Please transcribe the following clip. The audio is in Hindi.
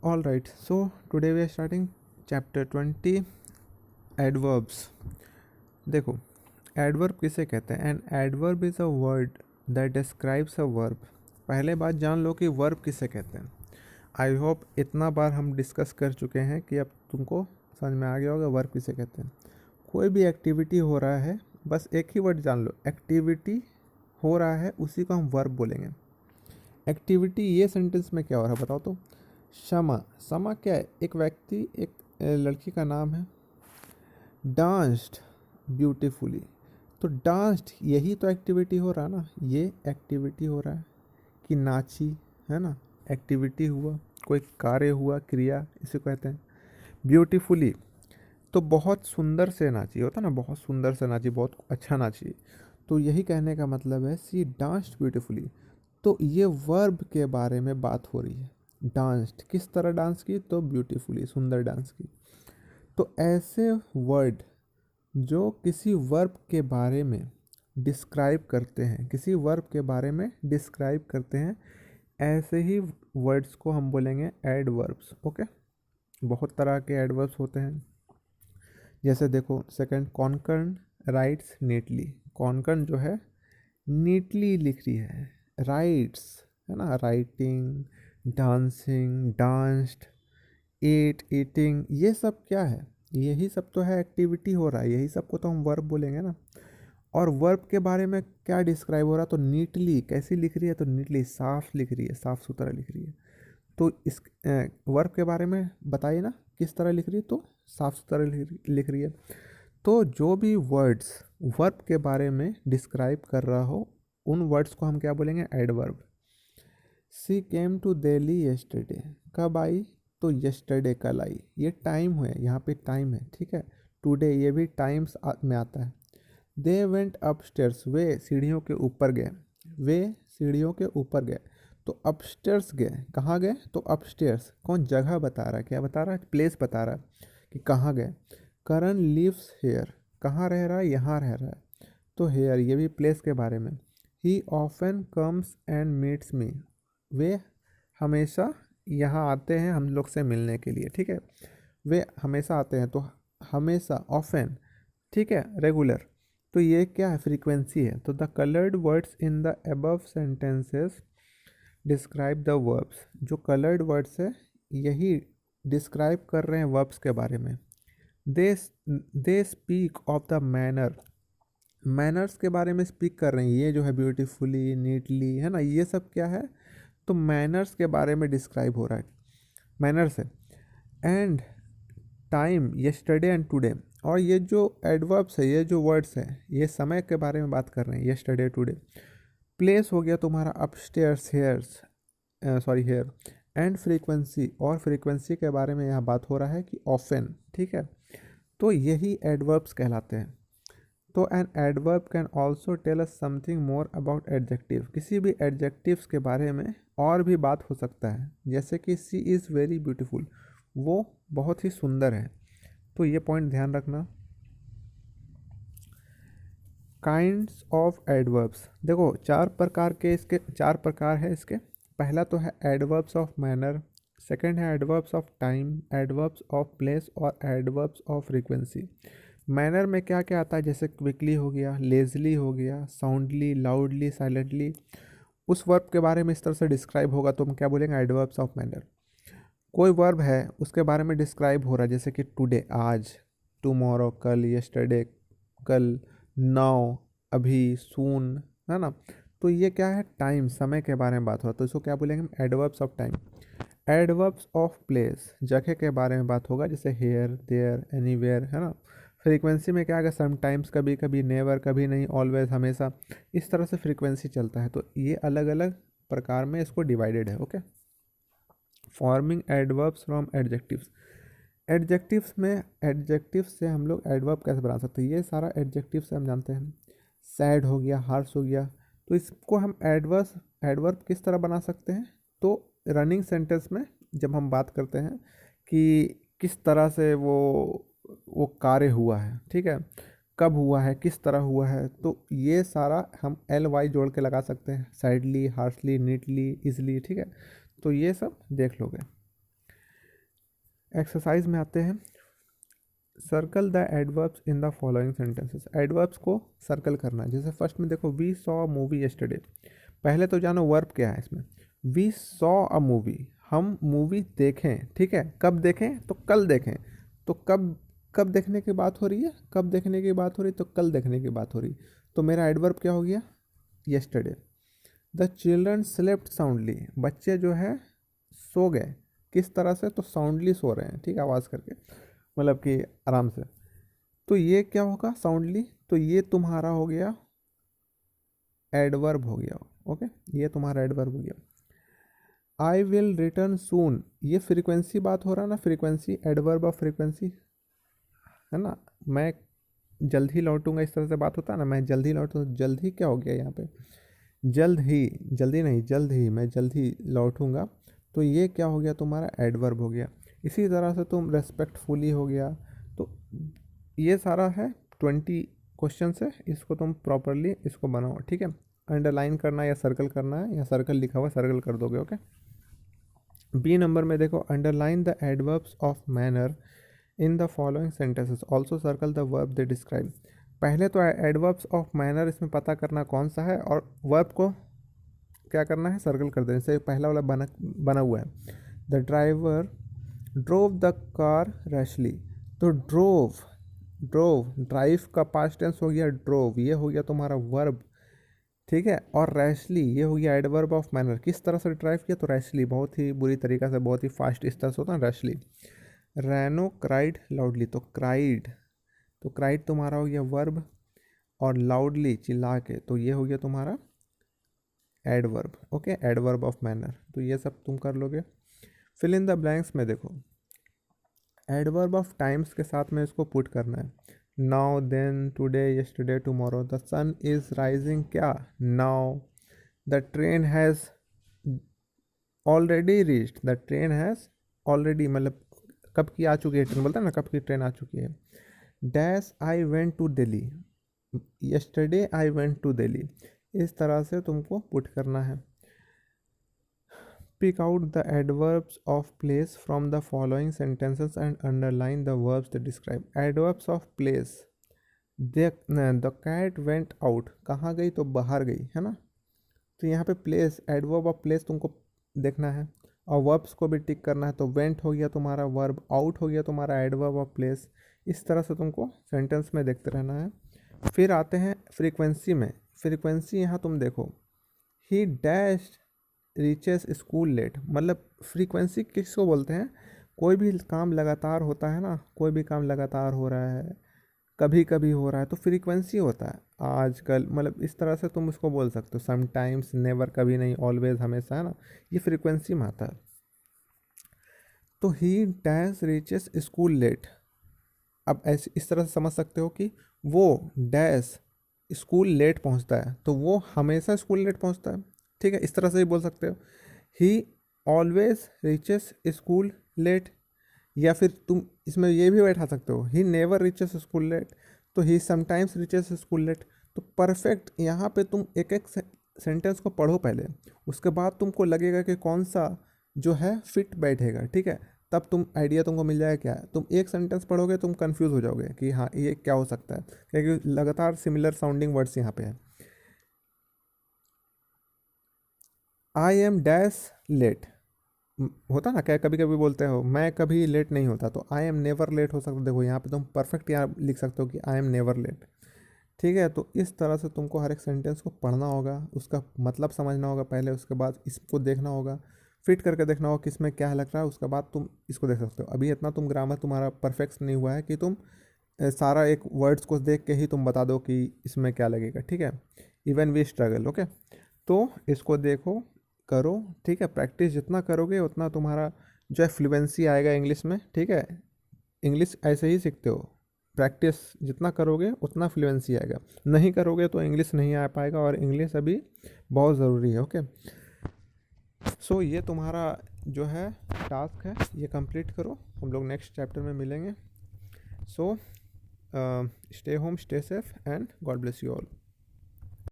All right, so today we are starting chapter 20 adverbs. देखो एडवर्ब किसे कहते हैं? An adverb is a word that describes a verb. पहले बात जान लो कि वर्ब किसे कहते हैं. आई होप इतना बार हम डिस्कस कर चुके हैं कि अब तुमको समझ में आ गया होगा वर्ब किसे कहते हैं. कोई भी एक्टिविटी हो रहा है, बस एक ही वर्ड जान लो, एक्टिविटी हो रहा है, उसी को हम वर्ब बोलेंगे. एक्टिविटी ये सेंटेंस में क्या हो रहा है बताओ तो. शमा, समा क्या है? एक व्यक्ति, एक लड़की का नाम है. डांस्ड ब्यूटीफुली, तो डांस्ड यही तो एक्टिविटी हो रहा है ना, ये एक्टिविटी हो रहा है कि नाची, है ना, एक्टिविटी हुआ, कोई कार्य हुआ, क्रिया, इसे कहते हैं. ब्यूटीफुली तो बहुत सुंदर से नाची, होता ना, बहुत सुंदर से नाची, बहुत अच्छा नाची. तो यही कहने का मतलब है सी डांस्ड ब्यूटीफुली. तो ये वर्ब के बारे में बात हो रही है. डांस्ड किस तरह डांस की? तो ब्यूटीफुली, सुंदर डांस की. तो ऐसे वर्ड जो किसी वर्ब के बारे में डिस्क्राइब करते हैं, किसी वर्ब के बारे में डिस्क्राइब करते हैं, ऐसे ही वर्ड्स को हम बोलेंगे एडवर्ब्स. ओके, बहुत तरह के एडवर्ब्स होते हैं. जैसे देखो सेकंड, कॉन्कर्न राइट्स नीटली. कॉन्कर्न जो है नीटली लिख रही है, राइट्स है ना, राइटिंग, डांसिंग, डांस्ड, ईट, ईटिंग, ये सब क्या है? यही सब तो है, एक्टिविटी हो रहा है, यही सब को तो हम वर्ब बोलेंगे ना. और वर्ब के बारे में क्या डिस्क्राइब हो रहा है? तो नीटली कैसी लिख रही है? तो नीटली साफ लिख रही है, साफ सुथरा लिख रही है. तो इस वर्ब के बारे में बताइए ना, किस तरह लिख रही है? तो साफ सुथरा लिख रही है. तो जो भी वर्ड्स वर्ब के बारे में डिस्क्राइब कर रहा हो, उन वर्ड्स को हम क्या बोलेंगे? Adverb. She came to Delhi yesterday. कब आई? तो यस्टरडे, कल आई. ये टाइम है, यहाँ पे टाइम है, ठीक है. टुडे ये भी टाइम्स में आता है. दे वेंट अपस्टेयर्स, वे सीढ़ियों के ऊपर गए. वे सीढ़ियों के ऊपर गए. तो अपस्टेयर्स गए, कहाँ गए? तो अपस्टेयर्स कौन जगह बता रहा है? क्या बता रहा है? प्लेस बता रहा है कि कहाँ गए. करण लिव्स हेयर, कहाँ रह रहा है? यहाँ रह रहा है. तो हेयर ये भी प्लेस के बारे में. He often comes and meets me, वे हमेशा यहाँ आते हैं हम लोग से मिलने के लिए, ठीक है. वे हमेशा आते हैं, तो हमेशा, ऑफन, ठीक है, रेगुलर. तो ये क्या है? फ्रीक्वेंसी है. तो the coloured words in the above sentences describe the verbs. जो कलर्ड वर्ड्स है यही डिस्क्राइब कर रहे हैं वर्ब्स के बारे में. They they speak of the manner, manners के बारे में स्पीक कर रहे हैं. ये जो है ब्यूटीफुली, नीटली, है ना, ये सब क्या है? तो मैनर्स के बारे में डिस्क्राइब हो रहा है, मैनर्स है. And time, yesterday and today. और ये जो एडवर्ब्स है, ये जो वर्ड्स हैं, ये समय के बारे में बात कर रहे हैं, यस्टरडे, टुडे. प्लेस हो गया तुम्हारा upstairs, hairs, sorry hair. And frequency, और फ्रीक्वेंसी के बारे में यहाँ बात हो रहा है कि ऑफन, ठीक है. तो यही एडवर्ब्स कहलाते हैं. तो an adverb can also tell us something more about adjective. किसी भी एडजेक्टिव्स के बारे में और भी बात हो सकता है. जैसे कि सी इज़ वेरी ब्यूटीफुल, वो बहुत ही सुंदर है. तो ये पॉइंट ध्यान रखना. काइंड्स ऑफ एडवर्ब्स, देखो चार प्रकार के, इसके चार प्रकार है इसके. पहला तो है एडवर्ब्स ऑफ मैनर, सेकंड है adverbs of time, adverbs of place और एडवर्ब्स ऑफ फ्रीक्वेंसी. मैनर में क्या क्या आता है? जैसे क्विकली हो गया, लेजली हो गया, साउंडली, लाउडली, साइलेंटली. उस वर्ब के बारे में इस तरह से डिस्क्राइब होगा तो हम क्या बोलेंगे? Adverbs of manner. कोई वर्ब है, उसके बारे में डिस्क्राइब हो रहा है, जैसे कि टुडे, आज, टुमारो, कल, यस्टरडे, कल, नाउ, अभी, सून, है ना. तो ये क्या है? टाइम, समय के बारे में बात हो रहा है, तो इसको क्या बोलेंगे हम? Adverbs of time. Adverbs of place, जगह के बारे में बात होगा, जैसे हेयर, देयर, एनीवेयर, है ना. फ्रीक्वेंसी में क्या आएगा? समटाइम्स, कभी कभी, नेवर, कभी नहीं, ऑलवेज, हमेशा. इस तरह से फ्रीक्वेंसी चलता है. तो ये अलग अलग प्रकार में इसको डिवाइडेड है. Okay. Forming adverbs from adjectives. Adjectives में, एडजेक्टिव्स से हम लोग एडवर्ब कैसे बना सकते हैं? ये सारा एडजेक्टिव से हम जानते हैं. सैड हो गया, हार्श हो गया, तो इसको हम एडवर्ब किस तरह बना सकते हैं? तो रनिंग सेंटेंस में जब हम बात करते हैं कि किस तरह से वो कार्य हुआ है, ठीक है, कब हुआ है, किस तरह हुआ है, तो ये सारा हम एल वाई जोड़ के लगा सकते हैं. सैडली, हार्शली, नीटली, इजली, ठीक है. तो ये सब देख लोगे. एक्सरसाइज में आते हैं, circle the adverbs in the following sentences. Adverbs को सर्कल करना है। जैसे फर्स्ट में देखो, वी सॉ मूवी यस्टरडे। पहले तो जानो वर्ब क्या है इसमें। वी सॉ अ मूवी, हम मूवी देखें, ठीक है। कब देखें? तो कल देखें। तो कब कब देखने की बात हो रही है? कब देखने की बात हो रही? तो कल देखने की बात हो रही। तो मेरा एडवर्ब क्या हो गया? Yesterday. The children slept soundly, बच्चे जो है सो गए। किस तरह से? तो साउंडली सो रहे हैं, ठीक है, आवाज़ करके, मतलब कि आराम से। तो ये क्या होगा? साउंडली। तो ये तुम्हारा हो गया एडवर्ब हो गया। ओके, ये तुम्हारा एडवर्ब हो गया। आई विल रिटर्न सून, ये फ्रीक्वेंसी बात हो रहा है ना, फ्रीक्वेंसी, एडवर्ब ऑफ फ्रीक्वेंसी है ना। मैं जल्द ही लौटूंगा, इस तरह से बात होता है ना, मैं जल्द ही लौटूँ। जल्द ही क्या हो गया यहाँ पे? जल्द ही, जल्दी नहीं, जल्द ही, मैं जल्द ही लौटूंगा। तो ये क्या हो गया? तुम्हारा एडवर्ब हो गया। इसी तरह से तुम रेस्पेक्टफुली हो गया। तो ये सारा है 20 क्वेश्चन है, इसको तुम प्रॉपरली इसको बनाओ, ठीक है। अंडरलाइन करना है या सर्कल करना है, या सर्कल लिखा हुआ सर्कल कर दोगे, ओके। बी नंबर में देखो, underline the adverbs of manner in the following sentences, also circle the verb they describe. पहले तो एडवर्ब्स ऑफ मैनर इसमें पता करना कौन सा है, और वर्ब को क्या करना है? सर्कल कर देने से। पहला वाला बना हुआ है, the driver drove the car rashly. तो ड्रोव, ड्रोव, ड्राइव का पास्ट टेंस हो गया ड्रोव, ये हो गया तुम्हारा वर्ब, ठीक है। और रैशली ये हो गया एडवर्ब ऑफ मैनर। किस तरह से ड्राइव किया? तो रैशली, बहुत ही बुरी तरीका से, बहुत ही फास्ट, इस तरह से होता है रैशली। रैनो क्राइड लाउडली, तो क्राइड, तो क्राइड तुम्हारा हो गया वर्ब, और लाउडली, चिल्ला के, तो ये हो गया तुम्हारा adverb, okay, adverb of manner. तो ये सब तुम कर लोगे। फिल इन द ब्लैंक्स में देखो, एडवर्ब ऑफ टाइम्स के साथ में इसको पुट करना है। Now, then, today, yesterday, tomorrow. The sun is rising, क्या? Now. The train has already reached, the train has already, मतलब कब की आ चुकी है ट्रेन, बोलता है ना, कब की ट्रेन आ चुकी है। Dash I went to Delhi, yesterday I went to Delhi. इस तरह से तुमको पुट करना है। Pick out the adverbs of place from the following sentences and underline the verbs they describe. Adverbs of place, the cat went out, कहाँ गई? तो बाहर गई, है ना। तो यहाँ पे प्लेस, एडवर्ब ऑफ प्लेस तुमको देखना है, और वर्ब्स को भी टिक करना है। तो वेंट हो गया तुम्हारा वर्ब, आउट हो गया तुम्हारा एडवर्ब ऑफ प्लेस। इस तरह से तुमको सेंटेंस में देखते रहना है। फिर आते हैं फ्रीक्वेंसी में। फ्रीक्वेंसी यहाँ तुम देखो, he dash reaches school late, मतलब फ्रीक्वेंसी किसको बोलते हैं? कोई भी काम लगातार होता है ना, कोई भी काम लगातार हो रहा है, कभी कभी हो रहा है, तो फ्रीक्वेंसी होता है। आजकल, मतलब इस तरह से तुम इसको बोल सकते हो। समटाइम्स, नेवर, कभी नहीं, ऑलवेज, हमेशा, है ना, ये फ्रीक्वेंसी में आता है। तो he dash reaches school late, अब ऐसे इस तरह से समझ सकते हो कि वो डैश स्कूल लेट पहुंचता है, तो वो हमेशा स्कूल लेट पहुंचता है, ठीक है। इस तरह से ही बोल सकते हो, he always reaches school late. या फिर तुम इसमें ये भी बैठा सकते हो, he never reaches school late, तो he sometimes reaches school late. तो परफेक्ट, यहाँ पे तुम एक एक सेंटेंस को पढ़ो पहले, उसके बाद तुमको लगेगा कि कौन सा जो है फिट बैठेगा, ठीक है। तब तुम आइडिया तुमको मिल जाएगा। क्या तुम एक सेंटेंस पढ़ोगे तुम कंफ्यूज हो जाओगे कि हाँ ये क्या हो सकता है, क्योंकि लगातार सिमिलर साउंडिंग वर्ड्स यहाँ पे है। आई एम डैश लेट, होता ना, क्या कभी कभी बोलते हो मैं कभी लेट नहीं होता, तो आई एम नेवर लेट हो सकता। देखो यहाँ पे तुम परफेक्ट यहाँ लिख सकते हो कि आई एम नेवर लेट, ठीक है। तो इस तरह से तुमको हर एक सेंटेंस को पढ़ना होगा, उसका मतलब समझना होगा पहले, उसके बाद इसको देखना होगा, फिट करके देखना होगा किस में क्या लग रहा है, उसके बाद तुम इसको देख सकते हो। अभी इतना तुम ग्रामर तुम्हारा परफेक्ट नहीं हुआ है कि तुम सारा एक वर्ड्स को देख के ही तुम बता दो कि इसमें क्या लगेगा, ठीक है। Even we struggle, okay. तो इसको देखो, करो, ठीक है। प्रैक्टिस जितना करोगे उतना तुम्हारा जो है फ्लुएंसी आएगा इंग्लिश में, ठीक है। इंग्लिश ऐसे ही सीखते हो, प्रैक्टिस जितना करोगे उतना फ्लुएंसी आएगा, नहीं करोगे तो इंग्लिश नहीं आ पाएगा, और इंग्लिश अभी बहुत ज़रूरी है, ओके। सो ये तुम्हारा जो है टास्क है, ये कंप्लीट करो, हम लोग नेक्स्ट चैप्टर में मिलेंगे। So stay home, stay safe, and God bless you all.